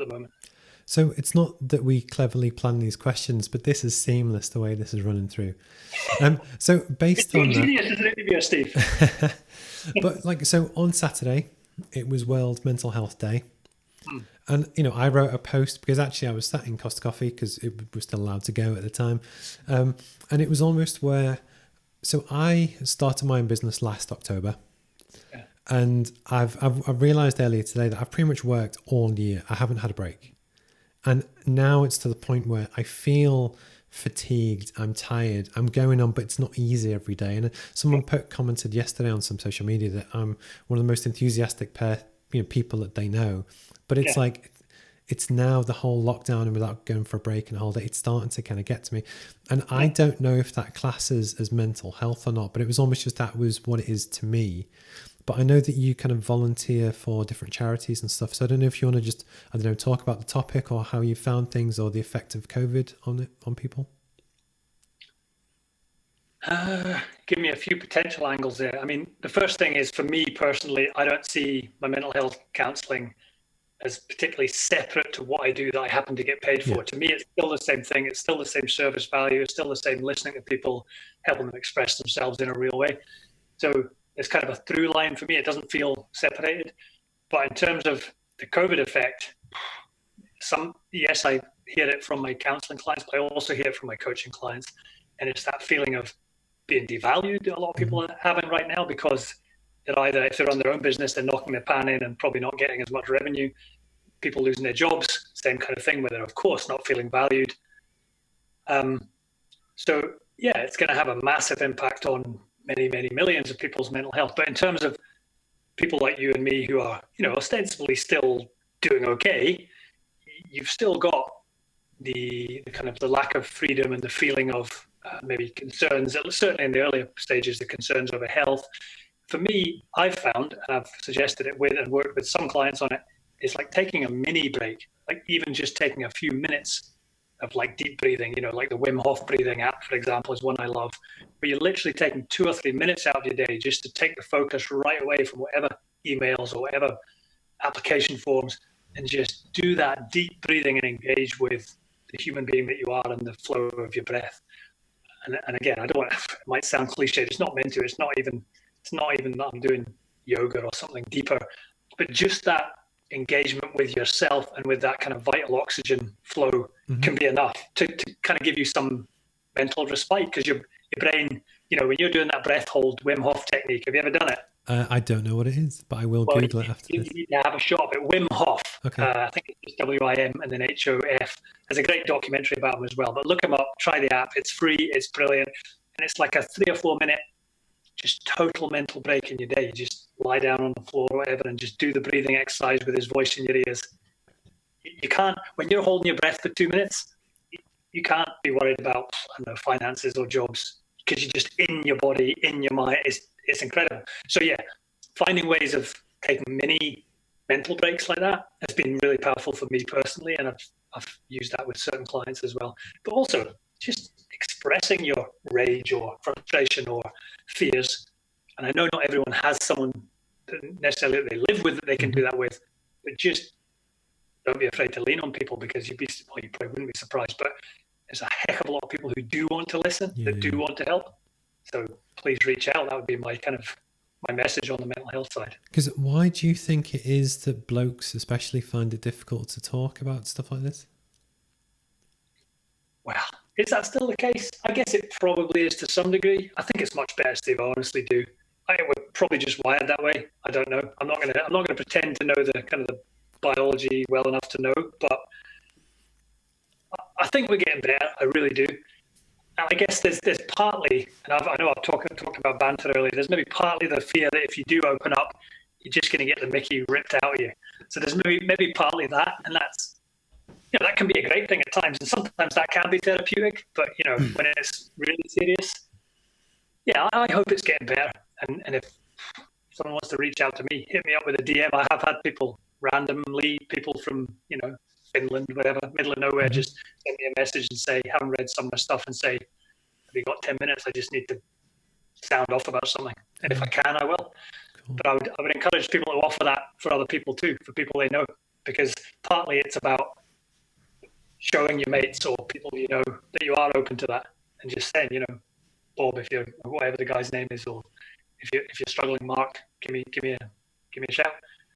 moment. So it's not that we cleverly plan these questions, but this is seamless the way this is running through. So based on genius, isn't it, Steve? But so on Saturday, it was World Mental Health Day. And, I wrote a post because actually I was sat in Costa Coffee because it was still allowed to go at the time. And it was almost so I started my own business last October. Yeah. And I've realized earlier today that I've pretty much worked all year. I haven't had a break. And now it's to the point where I feel fatigued, I'm tired, I'm going on, but it's not easy every day. And someone commented yesterday on some social media that I'm one of the most enthusiastic people that they know. But it's like, it's now the whole lockdown and without going for a break and a holiday, it's starting to kind of get to me. And I don't know if that classes as mental health or not, but it was almost just that was what it is to me. But I know that you kind of volunteer for different charities and stuff. So I don't know if you want to just, talk about the topic or how you found things or the effect of COVID on people. Give me a few potential angles there. I mean, the first thing is, for me personally, I don't see my mental health counselling as particularly separate to what I do that I happen to get paid for. Yeah. To me, it's still the same thing. It's still the same service value. It's still the same listening to people, helping them express themselves in a real way. So it's kind of a through line for me. It doesn't feel separated. But in terms of the COVID effect, yes, I hear it from my counselling clients, but I also hear it from my coaching clients. And it's that feeling of being devalued that a lot of people are having right now, because they're either, if they're on their own business, they're knocking the pan in and probably not getting as much revenue. People losing their jobs, same kind of thing, where they're, of course, not feeling valued. So, yeah, it's going to have a massive impact on many, many millions of people's mental health. But in terms of people like you and me who are, ostensibly still doing okay, you've still got the kind of the lack of freedom and the feeling of maybe concerns, certainly in the earlier stages, the concerns over health. For me, I've found, and I've suggested it with and worked with some clients on it, it's like taking a mini break, like even just taking a few minutes of like deep breathing, like the Wim Hof breathing app, for example, is one I love, where you're literally taking 2 or 3 minutes out of your day just to take the focus right away from whatever emails or whatever application forms, and just do that deep breathing and engage with the human being that you are and the flow of your breath. And again, I don't want, it might sound cliche, it's not meant to, it's not even that I'm doing yoga or something deeper, but just that engagement with yourself and with that kind of vital oxygen flow can be enough to kind of give you some mental respite, because your brain, when you're doing that breath hold Wim Hof technique, have you ever done it? I don't know what it is, but I will Google it after this. You need to have a shot of it. Wim Hof. Okay. I think it's WIM and then HOF. There's a great documentary about him as well. But look him up, try the app. It's free, it's brilliant. And it's like a 3 or 4 minute just total mental break in your day. You just lie down on the floor or whatever and just do the breathing exercise with his voice in your ears. You can't, when you're holding your breath for 2 minutes, you can't be worried about, finances or jobs, because you're just in your body, in your mind. It's incredible. So yeah, finding ways of taking mini mental breaks like that has been really powerful for me personally, and I've used that with certain clients as well. But also just expressing your rage or frustration or fears. And I know not everyone has someone that necessarily they live with that they can do that with, but just don't be afraid to lean on people, because you probably wouldn't be surprised, but there's a heck of a lot of people who do want to listen, that do want to help. So please reach out. That would be my message on the mental health side. Because why do you think it is that blokes especially find it difficult to talk about stuff like this? Well, is that still the case? I guess it probably is to some degree. I think it's much better, Steve. I honestly do. We're probably just wired that way. I don't know. I'm not gonna pretend to know the kind of the biology well enough to know, but I think we're getting better. I really do. And I guess there's partly, and I know I've talked about banter earlier, there's maybe partly the fear that if you do open up, you're just going to get the Mickey ripped out of you. So there's maybe partly that, and that's, that can be a great thing at times, and sometimes that can be therapeutic, but, when it's really serious, I hope it's getting better. And if someone wants to reach out to me, hit me up with a DM. I have had people from, Finland, whatever, middle of nowhere, just send me a message and say, haven't read some of my stuff, and say, have you got 10 minutes? I just need to sound off about something. And if I can, I will. Cool. But I would encourage people to offer that for other people too, for people they know. because partly it's about showing your mates or people you know that you are open to that, and just saying, Bob, if you're whatever the guy's name is, or if you're struggling, Mark, give me a shout.